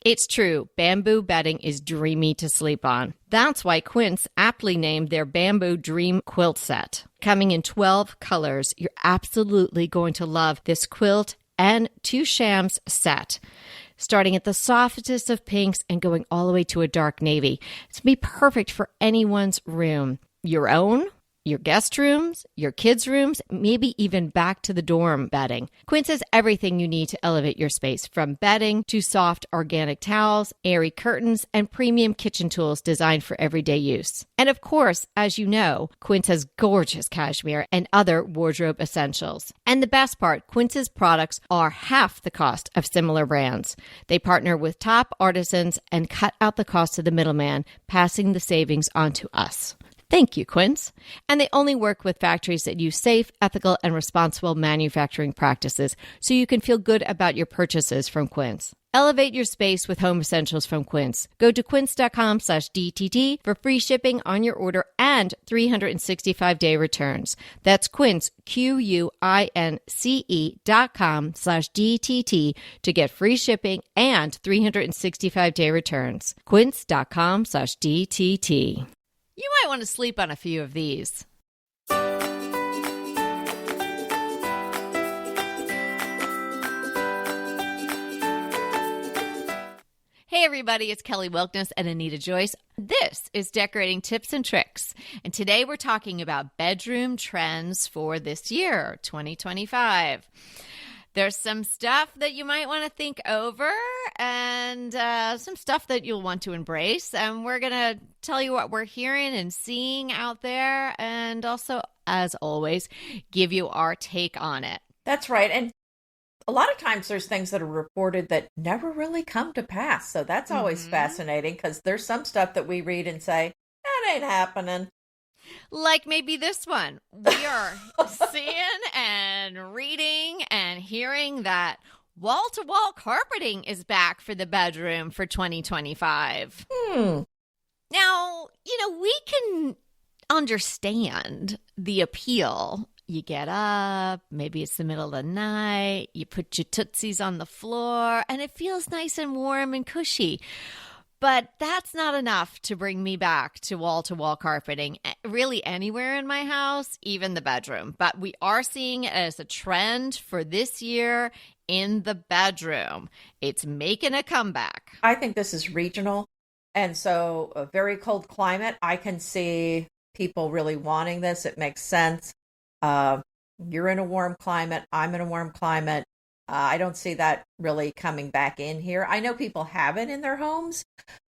It's true, bamboo bedding is dreamy to sleep on. That's why Quince aptly named their Bamboo Dream Quilt Set. Coming in 12 colors, you're absolutely going to love this quilt and 2 shams set. Starting at the softest of pinks and going all the way to a dark navy. It's going to be perfect for anyone's room. Your own, your guest rooms, your kids' rooms, maybe even back to the dorm bedding. Quince has everything you need to elevate your space, from bedding to soft organic towels, airy curtains, and premium kitchen tools designed for everyday use. And of course, as you know, Quince has gorgeous cashmere and other wardrobe essentials. And the best part, Quince's products are half the cost of similar brands. They partner with top artisans and cut out the cost of the middleman, passing the savings on to us. Thank you, Quince. And they only work with factories that use safe, ethical, and responsible manufacturing practices, so you can feel good about your purchases from Quince. Elevate your space with home essentials from Quince. Go to quince.com/DTT for free shipping on your order and 365-day returns. That's Quince, QUINCE.com/DTT to get free shipping and 365-day returns. Quince.com/DTT. You might want to sleep on a few of these. Hey everybody, it's Kelly Wilkness and Anita Joyce. This is Decorating Tips and Tricks. And today we're talking about bedroom trends for this year, 2025. There's some stuff that you might want to think over and some stuff that you'll want to embrace. And we're going to tell you what we're hearing and seeing out there. And also, as always, give you our take on it. That's right. And a lot of times there's things that are reported that never really come to pass. So that's always fascinating, because there's some stuff that we read and say, that ain't happening. Like maybe this one. We are seeing and reading and hearing that wall-to-wall carpeting is back for the bedroom for 2025. Now, we can understand the appeal. You get up, maybe it's the middle of the night, you put your tootsies on the floor, and it feels nice and warm and cushy. But that's not enough to bring me back to wall-to-wall carpeting, really anywhere in my house, even the bedroom. But we are seeing it as a trend for this year in the bedroom. It's making a comeback. I think this is regional. And so a very cold climate, I can see people really wanting this. It makes sense. You're in a warm climate. I'm in a warm climate. I don't see that really coming back in here. I know people have it in their homes,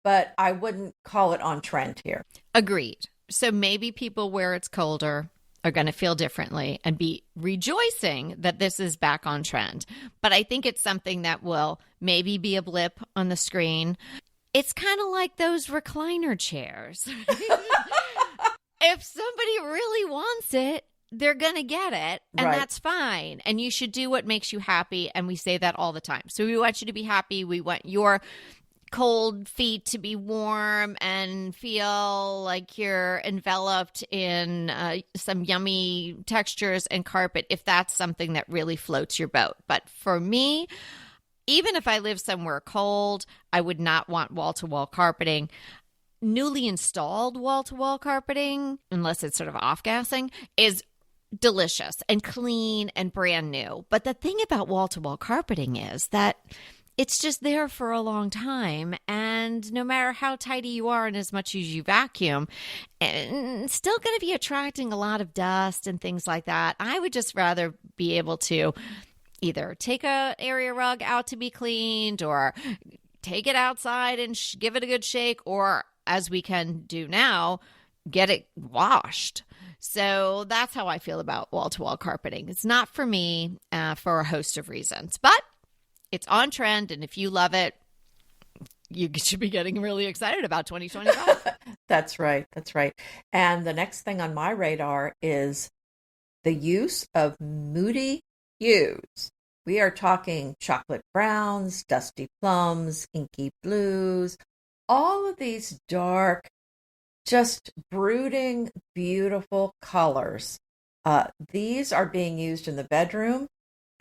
but I wouldn't call it on trend here. Agreed. So maybe people where it's colder are going to feel differently and be rejoicing that this is back on trend. But I think it's something that will maybe be a blip on the screen. It's kind of like those recliner chairs. If somebody really wants it, they're going to get it, and that's fine. And you should do what makes you happy, and we say that all the time. So we want you to be happy. We want your cold feet to be warm and feel like you're enveloped in some yummy textures and carpet, if that's something that really floats your boat. But for me, even if I live somewhere cold, I would not want wall-to-wall carpeting. Newly installed wall-to-wall carpeting, unless it's sort of off-gassing, is delicious and clean and brand new. But the thing about wall-to-wall carpeting is that it's just there for a long time, and no matter how tidy you are and as much as you vacuum, it's still going to be attracting a lot of dust and things like that. I would just rather be able to either take a area rug out to be cleaned, or take it outside and give it a good shake, or as we can do now, get it washed. So that's how I feel about wall-to-wall carpeting. It's not for me for a host of reasons, but it's on trend. And if you love it, you should be getting really excited about 2025. That's right. That's right. And the next thing on my radar is the use of moody hues. We are talking chocolate browns, dusty plums, inky blues, all of these dark, just brooding, beautiful colors. These are being used in the bedroom,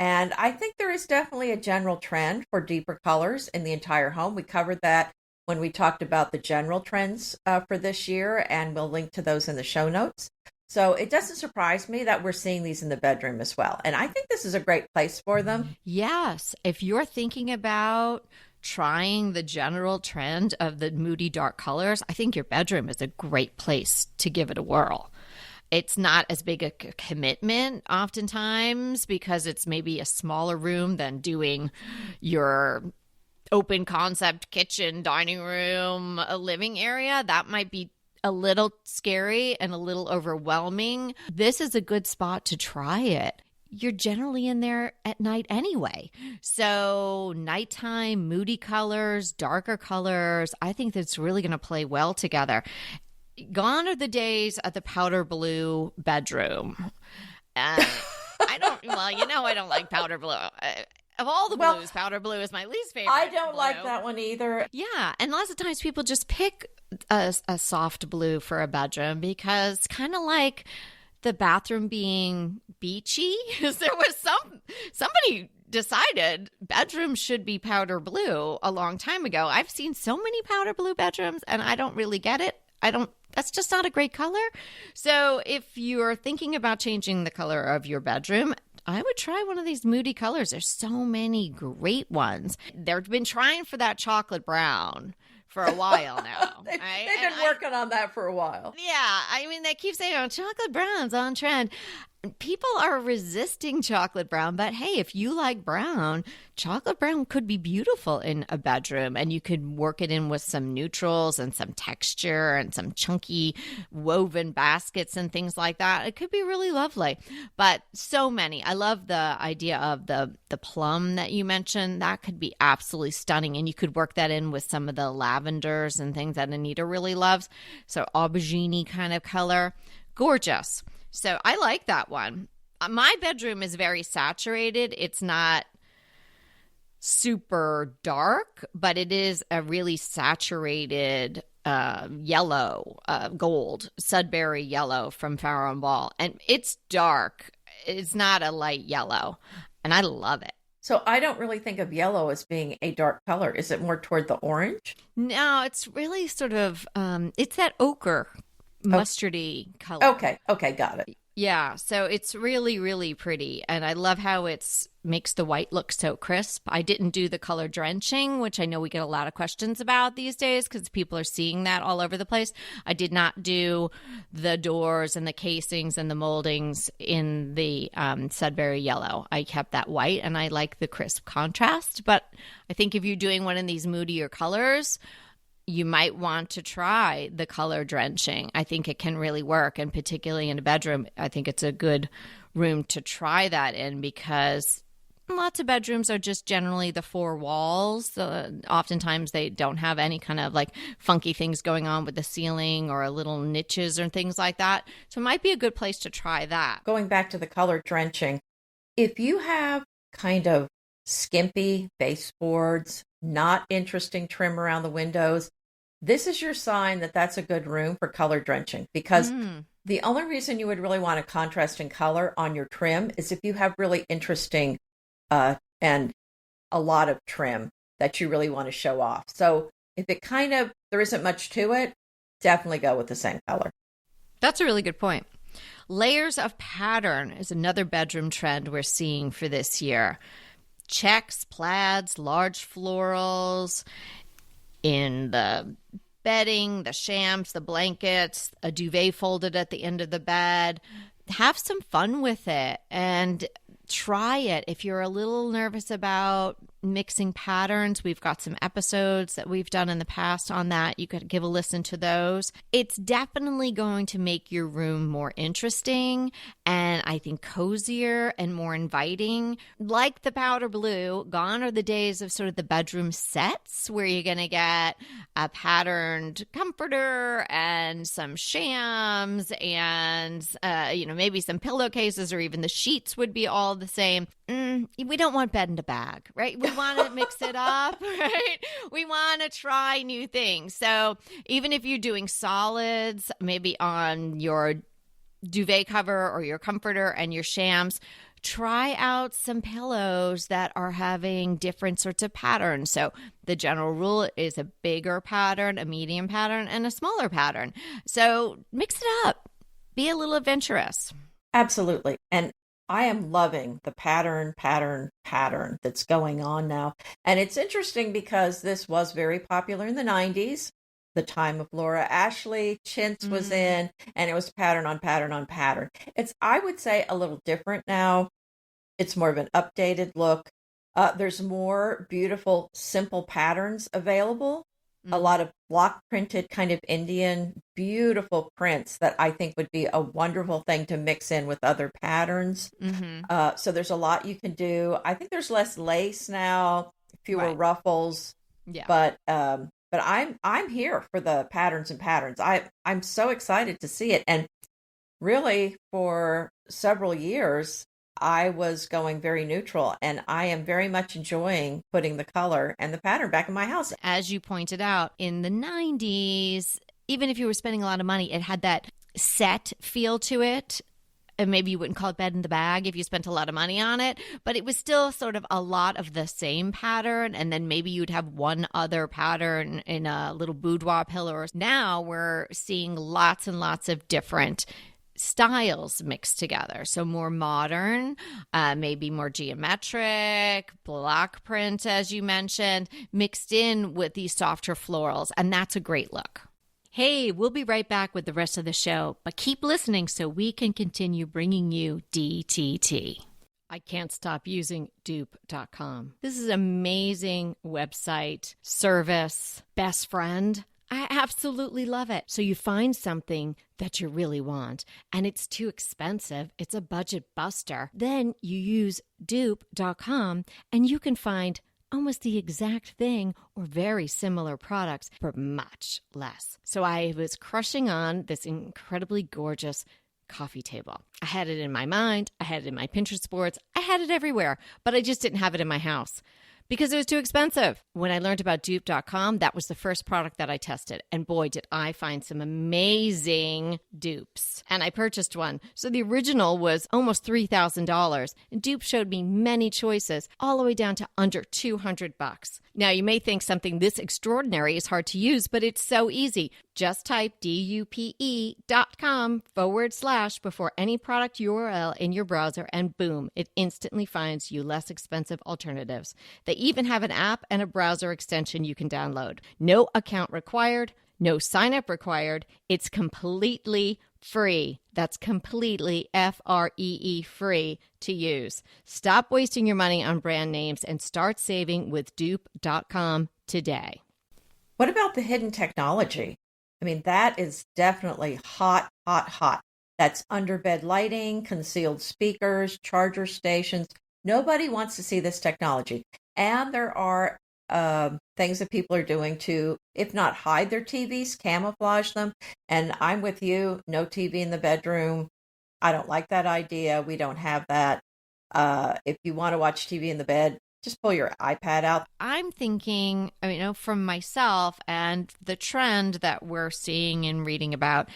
And I think there is definitely a general trend for deeper colors in the entire home. We covered that when we talked about the general trends for this year, and we'll link to those in the show notes. So it doesn't surprise me that we're seeing these in the bedroom as well. And I think this is a great place for them. Yes. If you're thinking about trying the general trend of the moody dark colors, I think your bedroom is a great place to give it a whirl. It's not as big a commitment oftentimes because it's maybe a smaller room than doing your open concept kitchen, dining room, a living area. That might be a little scary and a little overwhelming. This is a good spot to try it. You're generally in there at night anyway. So nighttime, moody colors, darker colors, I think that's really going to play well together. Gone are the days of the powder blue bedroom. I don't like powder blue. Of all the blues, powder blue is my least favorite. I don't blue. like that one either. Yeah, and lots of times people just pick a soft blue for a bedroom because kind of like the bathroom being beachy. There was somebody decided bedrooms should be powder blue a long time ago. I've seen so many powder blue bedrooms and I don't really get it. That's just not a great color. So if you're thinking about changing the color of your bedroom, I would try one of these moody colors. There's so many great ones. They've been trying for that chocolate brown for a while now. They've been working on that for a while. Yeah. I mean, they keep saying, chocolate brown's on trend. People are resisting chocolate brown, but hey, if you like brown, chocolate brown could be beautiful in a bedroom, and you could work it in with some neutrals and some texture and some chunky woven baskets and things like that. It could be really lovely, but so many. I love the idea of the plum that you mentioned. That could be absolutely stunning, and you could work that in with some of the lavenders and things that Anita really loves. So aubergine kind of color. Gorgeous. So I like that one. My bedroom is very saturated. It's not super dark, but it is a really saturated yellow, gold, Sudbury yellow from Farrow & Ball. And it's dark. It's not a light yellow. And I love it. So I don't really think of yellow as being a dark color. Is it more toward the orange? No, it's really sort of, it's that ochre mustardy color. Okay, got it. Yeah, so it's really, really pretty. And I love how it makes the white look so crisp. I didn't do the color drenching, which I know we get a lot of questions about these days because people are seeing that all over the place. I did not do the doors and the casings and the moldings in the Sudbury yellow. I kept that white, and I like the crisp contrast. But I think if you're doing one of these moodier colors, you might want to try the color drenching. I think it can really work, and particularly in a bedroom, I think it's a good room to try that in because lots of bedrooms are just generally the four walls. Oftentimes they don't have any kind of like funky things going on with the ceiling or little niches or things like that. So it might be a good place to try that. Going back to the color drenching, if you have kind of skimpy baseboards, not interesting trim around the windows, this is your sign that that's a good room for color drenching, because the only reason you would really want a contrast in color on your trim is if you have really interesting and a lot of trim that you really want to show off. So if it there isn't much to it, definitely go with the same color. That's a really good point. Layers of pattern is another bedroom trend we're seeing for this year. Checks, plaids, large florals in the bedding, the shams, the blankets, a duvet folded at the end of the bed. Have some fun with it and try it. If you're a little nervous about mixing patterns, we've got some episodes that we've done in the past on that. You could give a listen to those. It's definitely going to make your room more interesting and I think cozier and more inviting. Like the powder blue, gone are the days of sort of the bedroom sets where you're going to get a patterned comforter and some shams and maybe some pillowcases, or even the sheets would be all the same. We don't want bed in a bag, right? We want to mix it up, right? We want to try new things. So even if you're doing solids, maybe on your duvet cover or your comforter and your shams, try out some pillows that are having different sorts of patterns. So the general rule is a bigger pattern, a medium pattern, and a smaller pattern. So mix it up. Be a little adventurous. Absolutely. And I am loving the pattern that's going on now. And it's interesting because this was very popular in the 90s, the time of Laura Ashley. Chintz was in, and it was pattern on pattern on pattern. It's, I would say, a little different now. It's more of an updated look. There's more beautiful, simple patterns available. A lot of block printed kind of Indian, beautiful prints that I think would be a wonderful thing to mix in with other patterns. So there's a lot you can do. I think there's less lace now, fewer ruffles. Yeah. But I'm here for the patterns and patterns. I'm so excited to see it. And really, for several years, I was going very neutral, and I am very much enjoying putting the color and the pattern back in my house. As you pointed out, in the 90s, even if you were spending a lot of money, it had that set feel to it. And maybe you wouldn't call it bed in the bag if you spent a lot of money on it, but it was still sort of a lot of the same pattern. And then maybe you'd have one other pattern in a little boudoir pillow. Now we're seeing lots and lots of different styles mixed together. So more modern, maybe more geometric, block print, as you mentioned, mixed in with these softer florals. And that's a great look. Hey, we'll be right back with the rest of the show, but keep listening so we can continue bringing you DTT. I can't stop using dupe.com. This is an amazing website, service, best friend. I absolutely love it. So you find something that you really want and it's too expensive, it's a budget buster. Then you use dupe.com and you can find almost the exact thing or very similar products for much less. So I was crushing on this incredibly gorgeous coffee table. I had it in my mind, I had it in my Pinterest boards, I had it everywhere, but I just didn't have it in my house because it was too expensive. When I learned about dupe.com, that was the first product that I tested. And boy, did I find some amazing dupes. And I purchased one. So the original was almost $3,000. And Dupe showed me many choices, all the way down to under $200. Now, you may think something this extraordinary is hard to use, but it's so easy. Just type dupe.com/ before any product URL in your browser, and boom, it instantly finds you less expensive alternatives. They even have an app and a browser extension you can download. No account required, no sign up required. It's completely free. That's completely free free to use. Stop wasting your money on brand names and start saving with dupe.com today. What about the hidden technology? I mean, that is definitely hot, hot, hot. That's underbed lighting, concealed speakers, charger stations. Nobody wants to see this technology. And there are things that people are doing to, if not hide their TVs, camouflage them. And I'm with you, no TV in the bedroom. I don't like that idea. We don't have that. If you want to watch TV in the bed, just pull your iPad out. I'm thinking, from myself, and the trend that we're seeing and reading about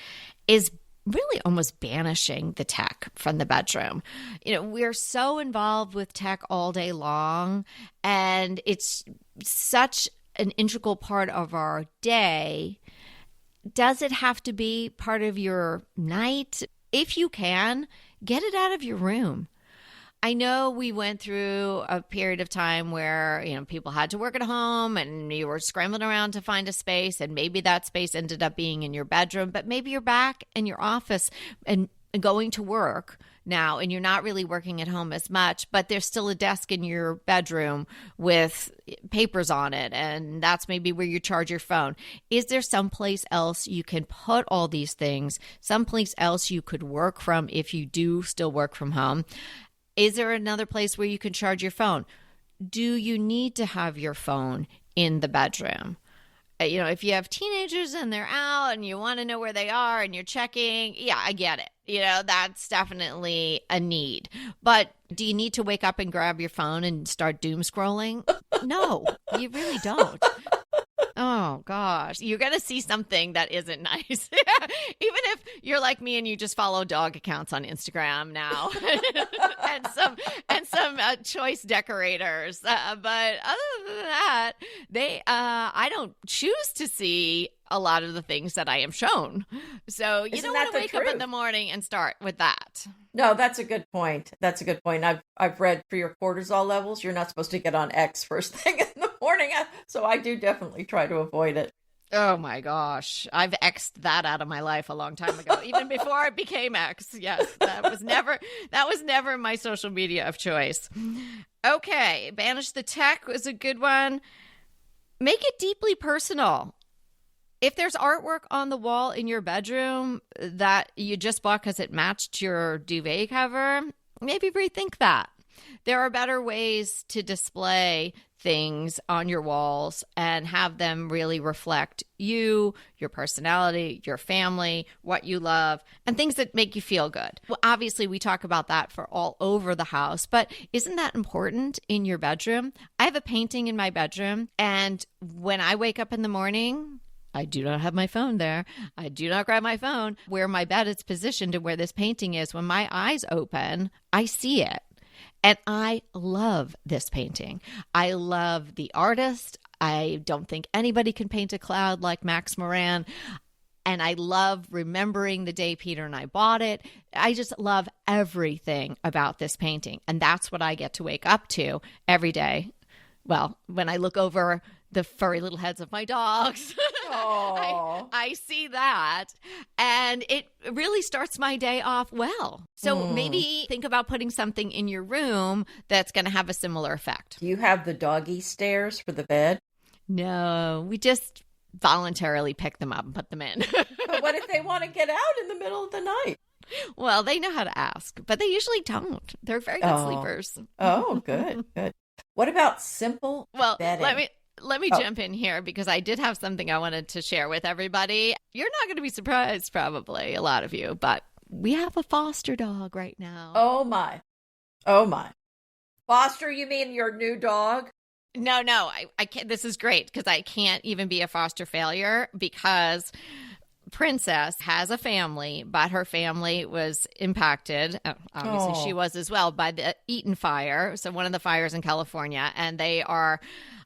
is really almost banishing the tech from the bedroom. We're so involved with tech all day long, and it's such an integral part of our day. Does it have to be part of your night? If you can, get it out of your room. I know we went through a period of time where, people had to work at home and you were scrambling around to find a space, and maybe that space ended up being in your bedroom, but maybe you're back in your office and going to work now, and you're not really working at home as much, but there's still a desk in your bedroom with papers on it, and that's maybe where you charge your phone. Is there someplace else you can put all these things, someplace else you could work from if you do still work from home? Is there another place where you can charge your phone? Do you need to have your phone in the bedroom? If you have teenagers and they're out and you want to know where they are and you're checking, yeah, I get it. That's definitely a need. But do you need to wake up and grab your phone and start doom scrolling? No, you really don't. Oh gosh, you're going to see something that isn't nice. Even if you're like me and you just follow dog accounts on Instagram now, and some choice decorators. But other than that, I don't choose to see a lot of the things that I am shown. So you don't want to wake up in the morning and start with that. No, that's a good point. That's a good point. I've read for your cortisol levels, you're not supposed to get on X first thing in the morning. So I do definitely try to avoid it. Oh my gosh. I've X'd that out of my life a long time ago, even before it became X. Yes, that was never my social media of choice. Okay, banish the tech was a good one. Make it deeply personal. If there's artwork on the wall in your bedroom that you just bought because it matched your duvet cover, maybe rethink that. There are better ways to display things on your walls and have them really reflect you, your personality, your family, what you love, and things that make you feel good. Well, obviously, we talk about that for all over the house, but isn't that important in your bedroom? I have a painting in my bedroom, and when I wake up in the morning, I do not have my phone there. I do not grab my phone. Where my bed is positioned and where this painting is, when my eyes open, I see it. And I love this painting. I love the artist. I don't think anybody can paint a cloud like Max Moran. And I love remembering the day Peter and I bought it. I just love everything about this painting. And that's what I get to wake up to every day. Well, when I look over the furry little heads of my dogs, I see that. And it really starts my day off well. So maybe think about putting something in your room that's going to have a similar effect. Do you have the doggy stairs for the bed? No, we just voluntarily pick them up and put them in. But what if they want to get out in the middle of the night? Well, they know how to ask, but they usually don't. They're very good sleepers. Oh, good, good. What about simple bedding? Let me jump in here because I did have something I wanted to share with everybody. You're not going to be surprised, probably, a lot of you, but we have a foster dog right now. Oh, my. Oh, my. Foster, you mean your new dog? No, I can't. This is great because I can't even be a foster failure because Princess has a family, but her family was impacted. Obviously, she was as well by the Eaton fire. So one of the fires in California, and they are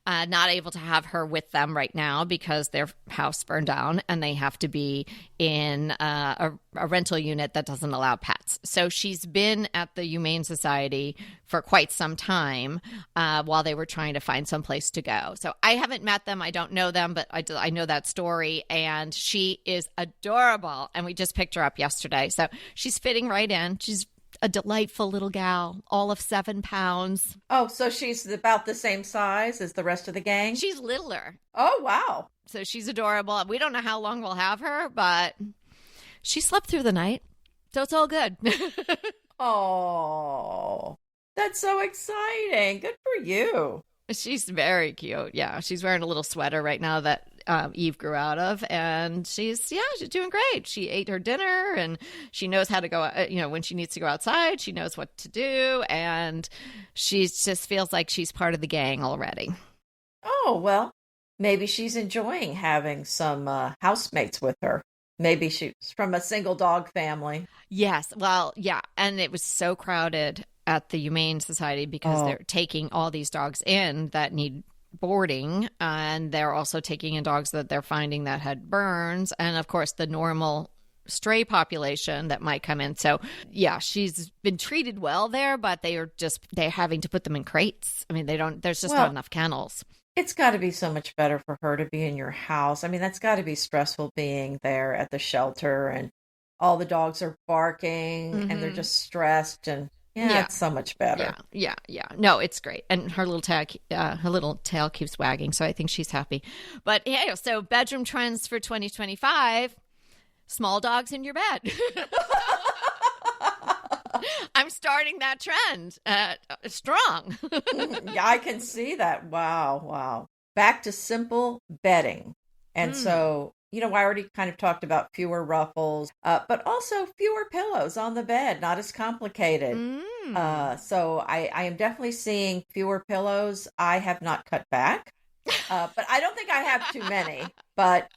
not able to have her with them right now because their house burned down and they have to be in a rental unit that doesn't allow pets. So she's been at the Humane Society for quite some time while they were trying to find some place to go. So I haven't met them. I don't know them, but I know that story. And she is adorable. And we just picked her up yesterday. So she's fitting right in. She's a delightful little gal, all of 7 pounds. Oh, so she's about the same size as the rest of the gang? She's littler. Oh, wow. So she's adorable. We don't know how long we'll have her, but she slept through the night. So it's all good. Oh, that's so exciting. Good for you. She's very cute. Yeah, she's wearing a little sweater right now that Eve grew out of, and she's doing great. She ate her dinner, and she knows how to go. When she needs to go outside, she knows what to do, and she just feels like she's part of the gang already. Oh well, maybe she's enjoying having some housemates with her. Maybe she's from a single dog family. Yes, well, yeah, and it was so crowded at the Humane Society because they're taking all these dogs in that need boarding, and they're also taking in dogs that they're finding that had burns, and of course the normal stray population that might come in. So yeah, she's been treated well there, but they're having to put them in crates. I mean, there's just not enough kennels. It's got to be so much better for her to be in your house. I mean, that's got to be stressful being there at the shelter and all the dogs are barking and they're just stressed, and it's so much better. Yeah. No, it's great. And her little tail keeps wagging, so I think she's happy. But yeah, so bedroom trends for 2025, small dogs in your bed. I'm starting that trend strong. Yeah, I can see that. Wow. Back to simple bedding. And so, I already kind of talked about fewer ruffles, but also fewer pillows on the bed, not as complicated. So I am definitely seeing fewer pillows. I have not cut back. But I don't think I have too many, but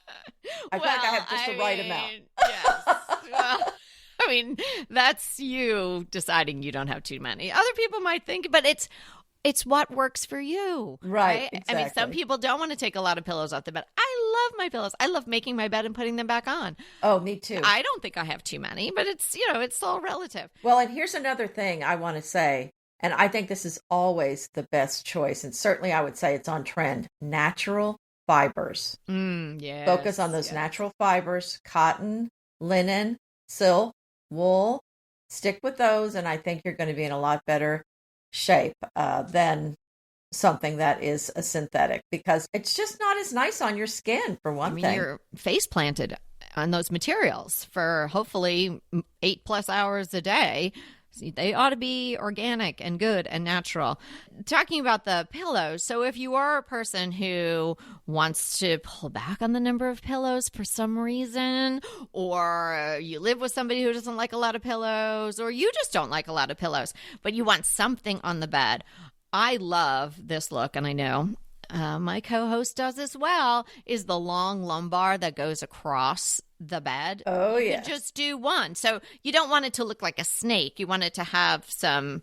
I feel like I have just the right amount. Yes. Well, I mean, that's you deciding you don't have too many. Other people might think, but it's what works for you, Right, right? I mean, some exactly. people don't want to take a lot of pillows off the bed. I love my pillows. I love making my bed and putting them back on. Oh, me too. I don't think I have too many, but it's, it's all relative. Well, and here's another thing I want to say, and I think this is always the best choice, and certainly I would say it's on trend. Natural fibers. Yes. Focus on those natural fibers, cotton, linen, silk, wool. Stick with those, and I think you're going to be in a lot better shape than something that is a synthetic, because it's just not as nice on your skin, for one thing. You're face planted on those materials for hopefully 8+ hours a day. They ought to be organic and good and natural. Talking about the pillows, so if you are a person who wants to pull back on the number of pillows for some reason, or you live with somebody who doesn't like a lot of pillows, or you just don't like a lot of pillows, but you want something on the bed, I love this look, and I know my co-host does as well, is the long lumbar that goes across the bed. Oh, yeah. You just do one. So you don't want it to look like a snake. You want it to have some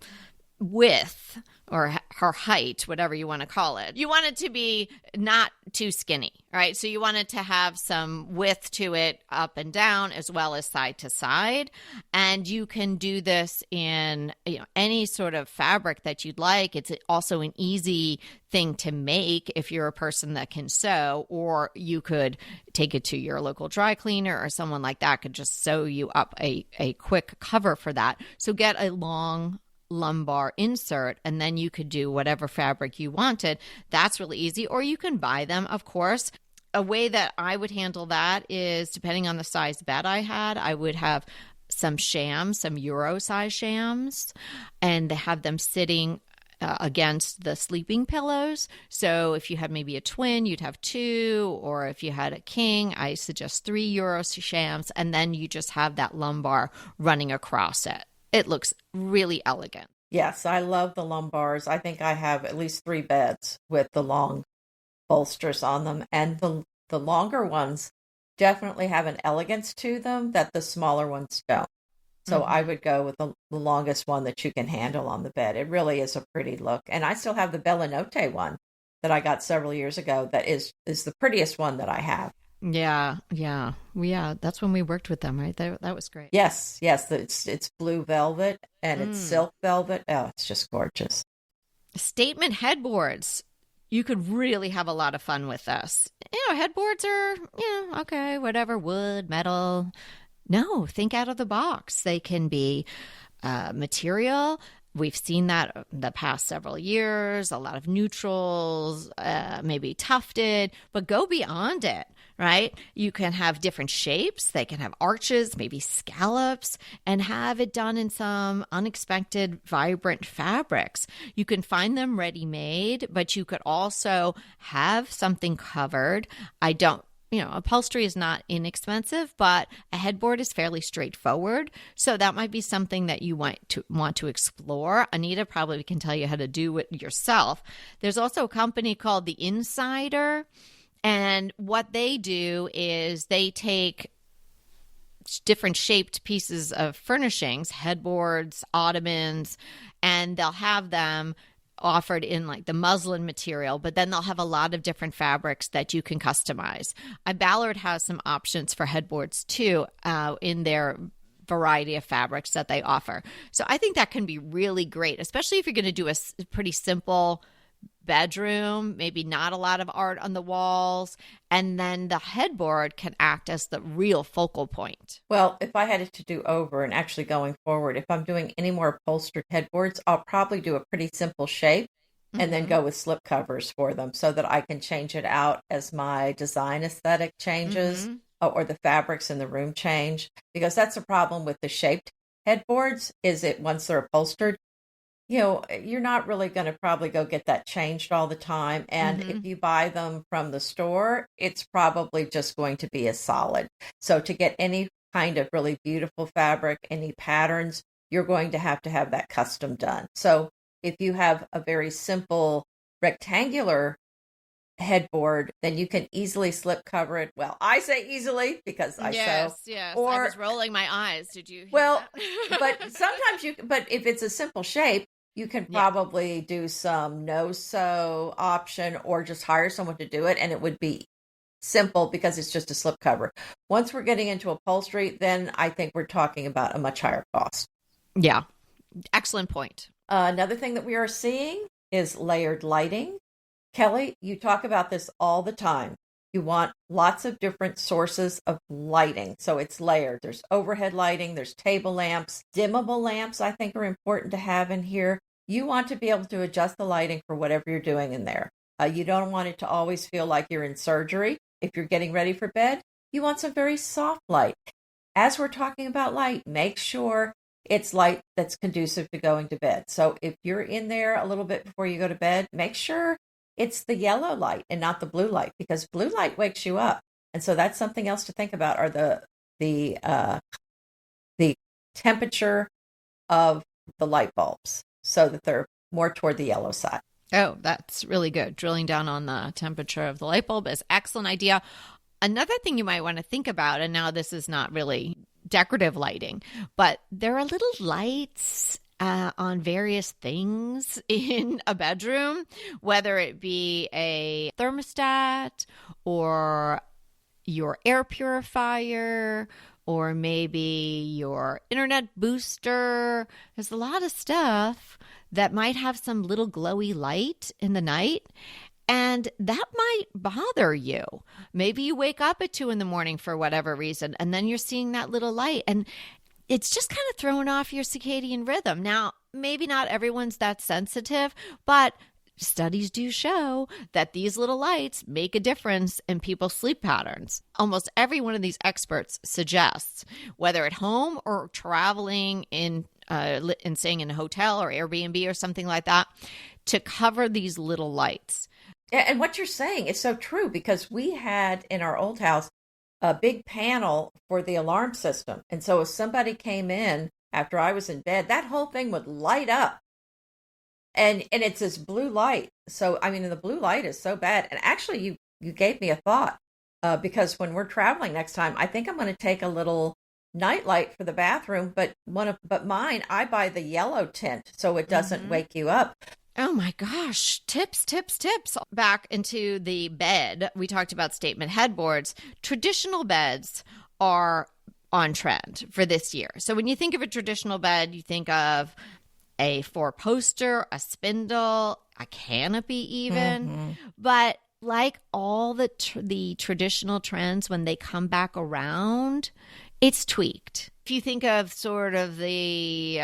width or her height, whatever you want to call it. You want it to be not too skinny, right? So you want it to have some width to it up and down as well as side to side. And you can do this in any sort of fabric that you'd like. It's also an easy thing to make if you're a person that can sew, or you could take it to your local dry cleaner or someone like that could just sew you up a quick cover for that. So get a long lumbar insert, and then you could do whatever fabric you wanted. That's really easy. Or you can buy them, of course. A way that I would handle that is, depending on the size bed I had, I would have some shams, some Euro size shams, and have them sitting against the sleeping pillows. So if you had maybe a twin, you'd have 2, or if you had a king, I suggest 3 Euro shams, and then you just have that lumbar running across it. It looks really elegant. Yes, I love the lumbars. I think I have at least 3 beds with the long bolsters on them, and the longer ones definitely have an elegance to them that the smaller ones don't. So I would go with the longest one that you can handle on the bed. It really is a pretty look. And I still have the Bella Notte one that I got several years ago that is the prettiest one that I have. Yeah. That's when we worked with them, right? That was great. Yes. It's blue velvet and it's silk velvet. Oh, it's just gorgeous. Statement headboards. You could really have a lot of fun with this. Headboards are, okay, whatever, wood, metal. No, think out of the box. They can be material. We've seen that the past several years, a lot of neutrals, maybe tufted, but go beyond it, right? You can have different shapes. They can have arches, maybe scallops, and have it done in some unexpected, vibrant fabrics. You can find them ready-made, but you could also have something covered. Upholstery is not inexpensive, but a headboard is fairly straightforward. So that might be something that you want to explore. Anita probably can tell you how to do it yourself. There's also a company called The Insider, and what they do is they take different shaped pieces of furnishings, headboards, ottomans, and they'll have them offered in like the muslin material, but then they'll have a lot of different fabrics that you can customize. Ballard has some options for headboards too in their variety of fabrics that they offer. So I think that can be really great, especially if you're going to do a pretty simple bedroom, maybe not a lot of art on the walls, and then the headboard can act as the real focal point. Well, if I had it to do over, and actually going forward, if I'm doing any more upholstered headboards, I'll probably do a pretty simple shape and then go with slip covers for them so that I can change it out as my design aesthetic changes or the fabrics in the room change. Because that's the problem with the shaped headboards, is it once they're upholstered, you're not really going to probably go get that changed all the time. And if you buy them from the store, it's probably just going to be a solid. So to get any kind of really beautiful fabric, any patterns, you're going to have that custom done. So if you have a very simple rectangular headboard, then you can easily slip cover it. Well, I say easily because I sew. Yes. Or, I was rolling my eyes. Did you hear well, that? but sometimes but if it's a simple shape, you can Yeah. probably do some no sew option or just hire someone to do it. And it would be simple because it's just a slip cover. Once we're getting into upholstery, then I think we're talking about a much higher cost. Yeah. Excellent point. Another thing that we are seeing is layered lighting. Kelly, you talk about this all the time. You want lots of different sources of lighting. So it's layered. There's overhead lighting, there's table lamps, dimmable lamps, I think are important to have in here. You want to be able to adjust the lighting for whatever you're doing in there. You don't want it to always feel like you're in surgery. If you're getting ready for bed, you want some very soft light. As we're talking about light, make sure it's light that's conducive to going to bed. So if you're in there a little bit before you go to bed, make sure it's the yellow light and not the blue light, because blue light wakes you up. And so that's something else to think about, are the temperature of the light bulbs so that they're more toward the yellow side. Oh, that's really good. Drilling down on the temperature of the light bulb is an excellent idea. Another thing you might want to think about, and now this is not really decorative lighting, but there are little lights on various things in a bedroom, whether it be a thermostat or your air purifier or maybe your internet booster. There's a lot of stuff that might have some little glowy light in the night. And that might bother you. Maybe you wake up at 2 a.m. for whatever reason, and then you're seeing that little light, and it's just kind of throwing off your circadian rhythm. Now, maybe not everyone's that sensitive, but studies do show that these little lights make a difference in people's sleep patterns. Almost every one of these experts suggests, whether at home or traveling in and staying in a hotel or Airbnb or something like that, to cover these little lights. Yeah, and what you're saying is so true, because we had in our old house a big panel for the alarm system. And so if somebody came in after I was in bed, that whole thing would light up. And it's this blue light. So, I mean, the blue light is so bad. And actually, you gave me a thought, because when we're traveling next time, I think I'm going to take a little night light for the bathroom, but mine, I buy the yellow tint so it doesn't wake you up. Oh my gosh. Tips. Back into the bed. We talked about statement headboards. Traditional beds are on trend for this year. So when you think of a traditional bed, you think of a 4-poster, a spindle, a canopy even. But like all the traditional trends, when they come back around, it's tweaked. If you think of sort of the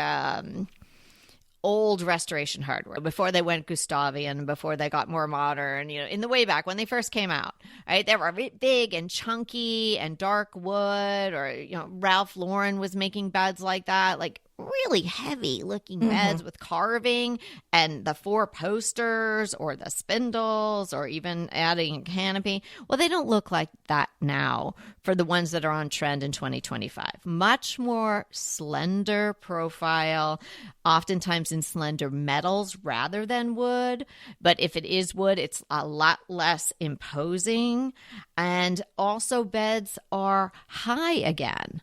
old restoration hardware before they went Gustavian, before they got more modern, in the way back when they first came out, right? They were big and chunky and dark wood, or, Ralph Lauren was making beds like that, like really heavy looking beds with carving, and the 4-posters or the spindles or even adding a canopy. Well, they don't look like that now for the ones that are on trend in 2025. Much more slender profile, oftentimes in slender metals rather than wood. But if it is wood, it's a lot less imposing. And also beds are high again.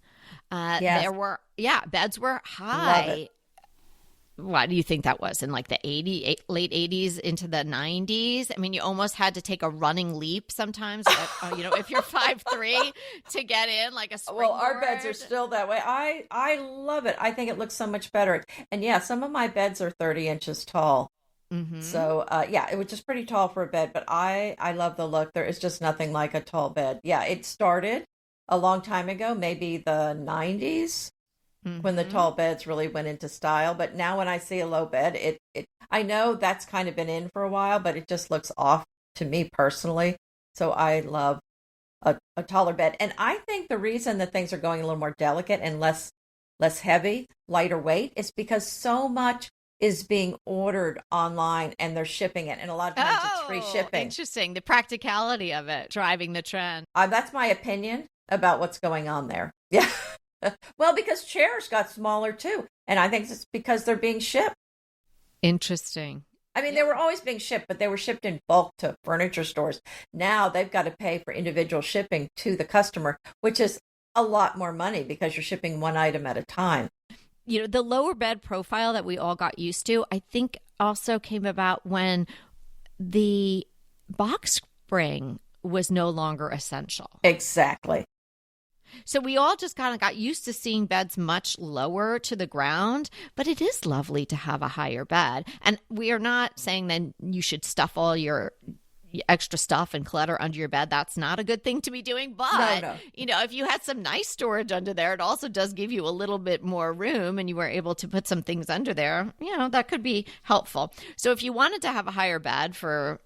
Yes. Beds were high. What do you think that was in like the late 80s into the 90s? I mean, you almost had to take a running leap sometimes, if you're 5'3", to get in like a springboard. Well, our beds are still that way. I love it. I think it looks so much better. And yeah, some of my beds are 30 inches tall. So it was just pretty tall for a bed, but I love the look. There is just nothing like a tall bed. Yeah, it started a long time ago, maybe the 90s, when the tall beds really went into style. But now when I see a low bed, I know that's kind of been in for a while, but it just looks off to me personally. So I love a taller bed. And I think the reason that things are going a little more delicate and less heavy, lighter weight, is because so much is being ordered online and they're shipping it. And a lot of times it's free shipping. Interesting. The practicality of it driving the trend. That's my opinion about what's going on there. Yeah. Well, because chairs got smaller too. And I think it's because they're being shipped. Interesting. I mean, they were always being shipped, but they were shipped in bulk to furniture stores. Now they've got to pay for individual shipping to the customer, which is a lot more money because you're shipping one item at a time. You know, the lower bed profile that we all got used to, I think also came about when the box spring was no longer essential. Exactly. So we all just kind of got used to seeing beds much lower to the ground, but it is lovely to have a higher bed. And we are not saying that you should stuff all your extra stuff and clutter under your bed. That's not a good thing to be doing. But, No. you know, if you had some nice storage under there, it also does give you a little bit more room and you were able to put some things under there, you know, that could be helpful. So if you wanted to have a higher bed for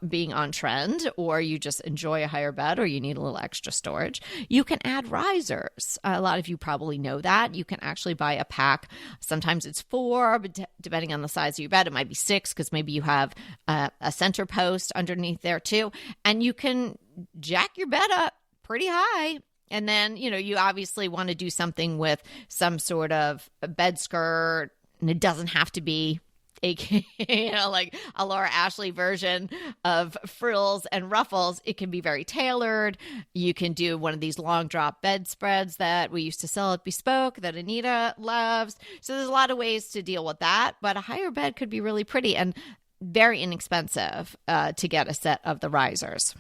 being on trend, or you just enjoy a higher bed, or you need a little extra storage, you can add risers. A lot of you probably know that. You can actually buy a pack. Sometimes it's 4, but depending on the size of your bed, it might be 6 because maybe you have a center post underneath there too. And you can jack your bed up pretty high. And then, you know, you obviously want to do something with some sort of bed skirt, and it doesn't have to be you know, like a Laura Ashley version of frills and ruffles. It can be very tailored. You can do one of these long drop bedspreads that we used to sell at Bespoke that Anita loves. So there's a lot of ways to deal with that, but a higher bed could be really pretty and very inexpensive to get a set of the risers.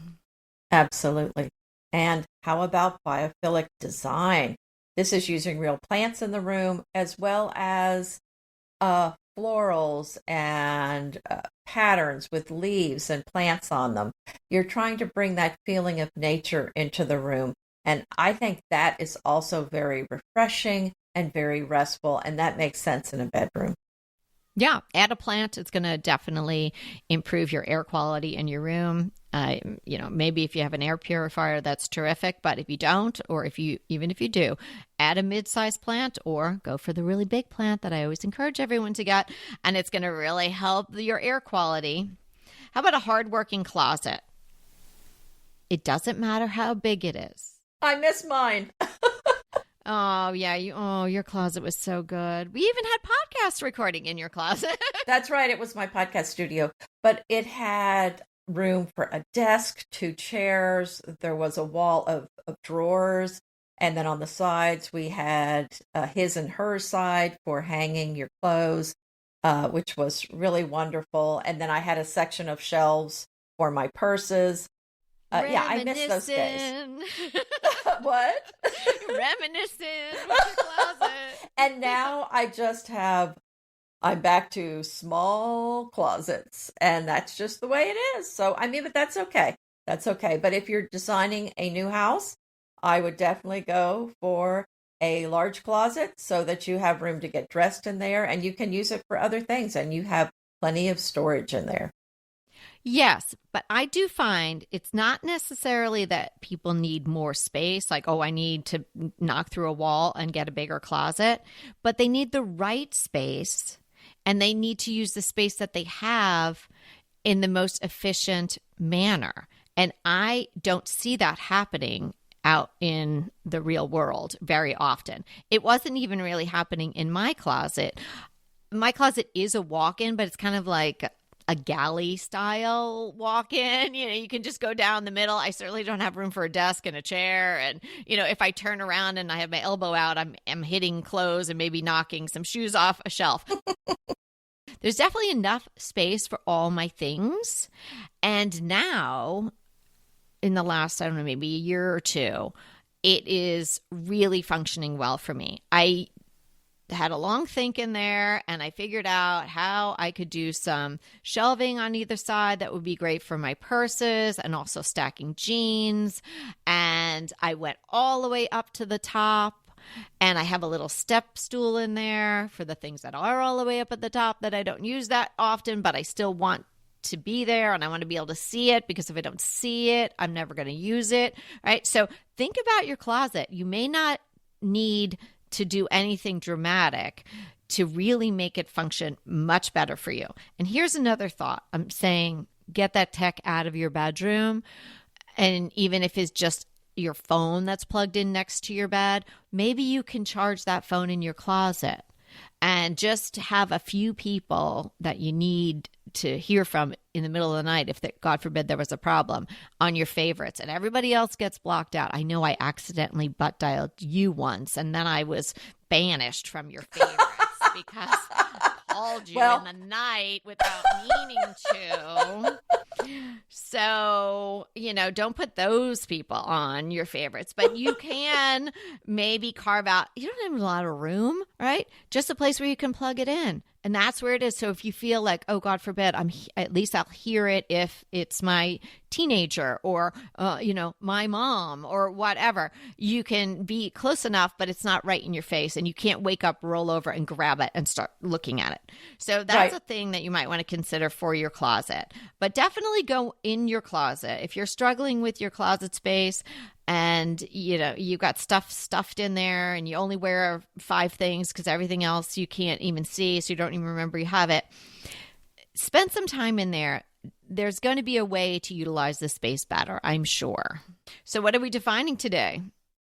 Absolutely. And how about biophilic design? This is using real plants in the room as well as florals and patterns with leaves and plants on them. You're trying to bring that feeling of nature into the room. And I think that is also very refreshing and very restful. And that makes sense in a bedroom. Yeah, add a plant. It's going to definitely improve your air quality in your room. You know, maybe if you have an air purifier, that's terrific. But if you don't, or even if you do, add a mid-sized plant or go for the really big plant that I always encourage everyone to get. And it's going to really help your air quality. How about a hardworking closet? It doesn't matter how big it is. I miss mine. Oh, yeah. Your closet was so good. We even had podcast recording in your closet. That's right. It was my podcast studio, but it had room for a desk, 2 chairs. There was a wall of drawers. And then on the sides, we had his and her side for hanging your clothes, which was really wonderful. And then I had a section of shelves for my purses. Yeah, I miss those days. What? Reminiscing with your closet. And now I'm back to small closets, and that's just the way it is. So, I mean, but that's okay. That's okay. But if you're designing a new house, I would definitely go for a large closet so that you have room to get dressed in there and you can use it for other things and you have plenty of storage in there. Yes, but I do find it's not necessarily that people need more space, like, oh, I need to knock through a wall and get a bigger closet, but they need the right space and they need to use the space that they have in the most efficient manner. And I don't see that happening out in the real world very often. It wasn't even really happening in my closet. My closet is a walk-in, but it's kind of like a galley style walk-in. You know, you can just go down the middle. I certainly don't have room for a desk and a chair. And, you know, if I turn around and I have my elbow out, I'm hitting clothes and maybe knocking some shoes off a shelf. There's definitely enough space for all my things. And now, in the last, I don't know, maybe a year or two, it is really functioning well for me. I had a long think in there and I figured out how I could do some shelving on either side that would be great for my purses and also stacking jeans. And I went all the way up to the top and I have a little step stool in there for the things that are all the way up at the top that I don't use that often, but I still want to be there and I want to be able to see it because if I don't see it, I'm never going to use it, right? So think about your closet. You may not need to do anything dramatic to really make it function much better for you. And here's another thought. I'm saying get that tech out of your bedroom. And even if it's just your phone that's plugged in next to your bed, maybe you can charge that phone in your closet. and just have a few people that you need to hear from in the middle of the night if that, God forbid, there was a problem on your favorites, and everybody else gets blocked out. I know I accidentally butt dialed you once, and then I was banished from your favorites because I called you in the night without meaning to. So, don't put those people on your favorites, but you can maybe carve out, you don't have a lot of room, right? Just a place where you can plug it in. And that's where it is. So if you feel like, oh, God forbid, at least I'll hear it if it's my teenager or, my mom or whatever, you can be close enough, but it's not right in your face. And you can't wake up, roll over and grab it and start looking at it. So that's a thing that you might want to consider for your closet. But definitely go in your closet. If you're struggling with your closet space, and you got stuff stuffed in there and you only wear 5 things because everything else you can't even see, so you don't even remember you have it, spend some time in there. There's going to be a way to utilize the space better, I'm sure. So what are we defining today?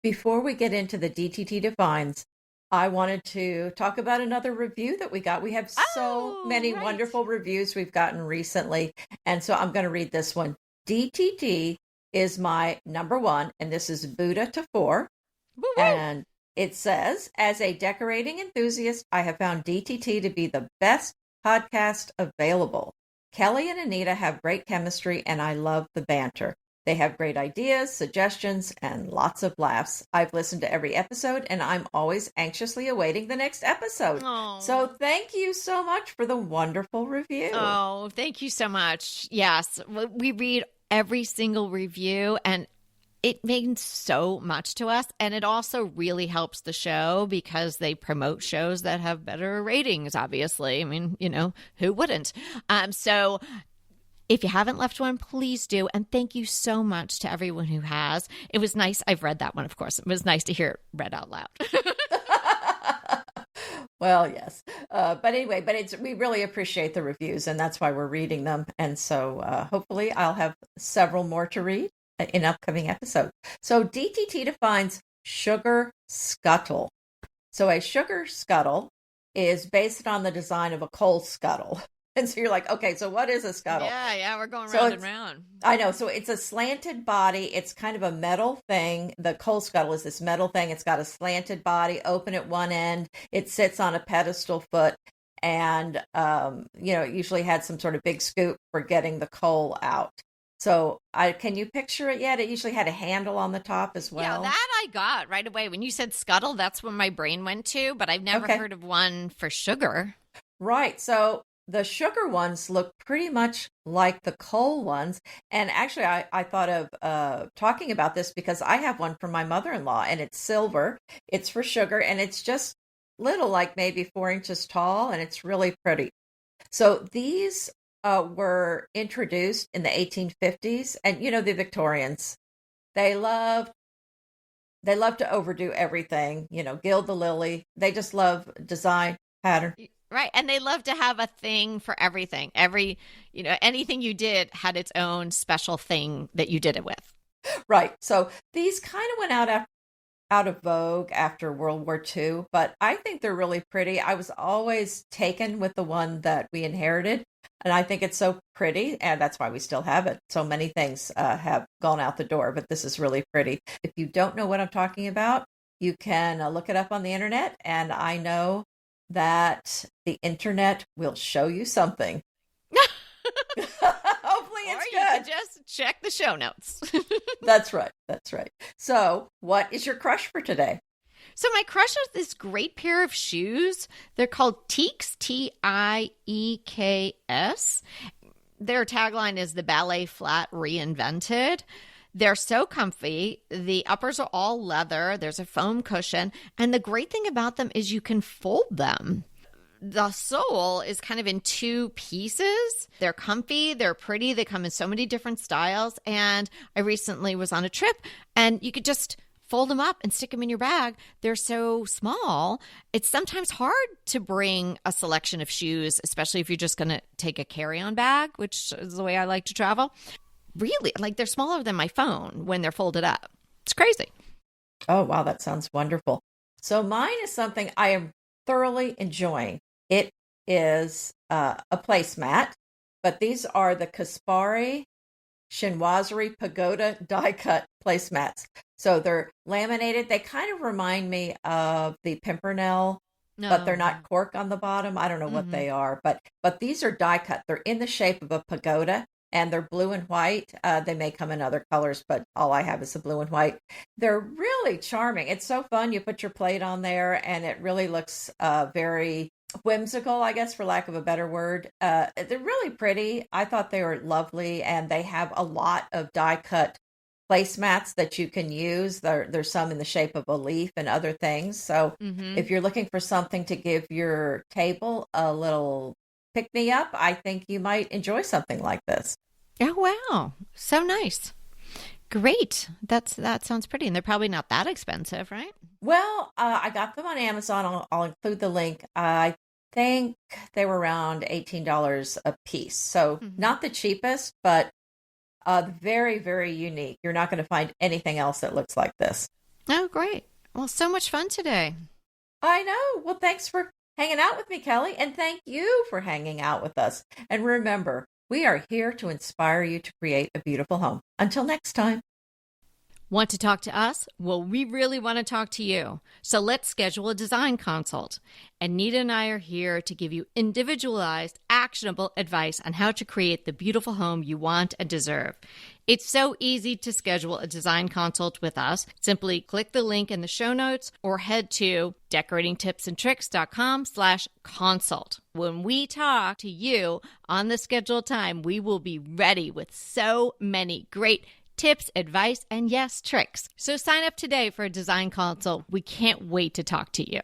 Before we get into the DTT defines, I wanted to talk about another review that we got. We have so many wonderful reviews we've gotten recently, and so I'm going to read this one. DTT is my number 1, and this is Buddha to 4. Woo-woo. And it says, as a decorating enthusiast, I have found DTT to be the best podcast available. Kelly and Anita have great chemistry, and I love the banter. They have great ideas, suggestions, and lots of laughs. I've listened to every episode, and I'm always anxiously awaiting the next episode. Aww. So thank you so much for the wonderful review. Oh, thank you so much. Yes, we read every single review, and it means so much to us. And it also really helps the show because they promote shows that have better ratings, obviously. I mean, who wouldn't? So if you haven't left one, please do. And thank you so much to everyone who has. It was nice. I've read that one, of course. It was nice to hear it read out loud. Well, yes. But anyway, we really appreciate the reviews, and that's why we're reading them. And so hopefully I'll have several more to read in upcoming episodes. So DTT defines sugar scuttle. So a sugar scuttle is based on the design of a coal scuttle. And so you're like, okay, so what is a scuttle? Yeah, we're going round and round. I know. So it's a slanted body. It's kind of a metal thing. The coal scuttle is this metal thing. It's got a slanted body, open at one end. It sits on a pedestal foot. And, it usually had some sort of big scoop for getting the coal out. So can you picture it yet? It usually had a handle on the top as well. Yeah, that I got right away. When you said scuttle, that's where my brain went to. But I've never heard of one for sugar. Right. So the sugar ones look pretty much like the coal ones. And actually, I thought of talking about this because I have one for my mother-in-law, and it's silver. It's for sugar, and it's just little, like maybe 4 inches tall, and it's really pretty. So these were introduced in the 1850s. And, the Victorians, they love to overdo everything, gild the lily. They just love design, pattern. Right. And they love to have a thing for everything. Anything you did had its own special thing that you did it with. Right. So these kind of went out of vogue after World War II, but I think they're really pretty. I was always taken with the one that we inherited, and I think it's so pretty, and that's why we still have it. So many things have gone out the door, but this is really pretty. If you don't know what I'm talking about, you can look it up on the internet, and I know that the internet will show you something. Hopefully it's good. Or you can just check the show notes. That's right. So what is your crush for today? So my crush is this great pair of shoes. They're called Teeks, T-I-E-K-S. Their tagline is the ballet flat reinvented. They're so comfy. The uppers are all leather. There's a foam cushion. And the great thing about them is you can fold them. The sole is kind of in 2 pieces. They're comfy. They're pretty. They come in so many different styles. And I recently was on a trip, and you could just fold them up and stick them in your bag. They're so small. It's sometimes hard to bring a selection of shoes, especially if you're just going to take a carry-on bag, which is the way I like to travel. Really, they're smaller than my phone when they're folded up. It's crazy. Oh, wow. That sounds wonderful. So mine is something I am thoroughly enjoying. It is a placemat, but these are the Kaspari Chinoiserie Pagoda die cut placemats. So they're laminated. They kind of remind me of the Pimpernel, but they're not cork on the bottom. I don't know what they are, but these are die cut. They're in the shape of a pagoda, and they're blue and white. They may come in other colors, but all I have is the blue and white. They're really charming. It's so fun. You put your plate on there, and it really looks very whimsical, I guess, for lack of a better word. They're really pretty. I thought they were lovely, and they have a lot of die cut placemats that you can use. There's some in the shape of a leaf and other things. So if you're looking for something to give your table a little pick me up, I think you might enjoy something like this. Oh, wow. So nice. Great. That sounds pretty. And they're probably not that expensive, right? Well, I got them on Amazon. I'll include the link. I think they were around $18 a piece. So not the cheapest, but very, very unique. You're not going to find anything else that looks like this. Oh, great. Well, so much fun today. I know. Well, thanks for hanging out with me, Kelly. And thank you for hanging out with us. And remember, we are here to inspire you to create a beautiful home. Until next time. Want to talk to us? Well, we really want to talk to you. So let's schedule a design consult. Anita and I are here to give you individualized, actionable advice on how to create the beautiful home you want and deserve. It's so easy to schedule a design consult with us. Simply click the link in the show notes or head to decoratingtipsandtricks.com/consult. When we talk to you on the scheduled time, we will be ready with so many great tips, advice, and yes, tricks. So sign up today for a design consult. We can't wait to talk to you.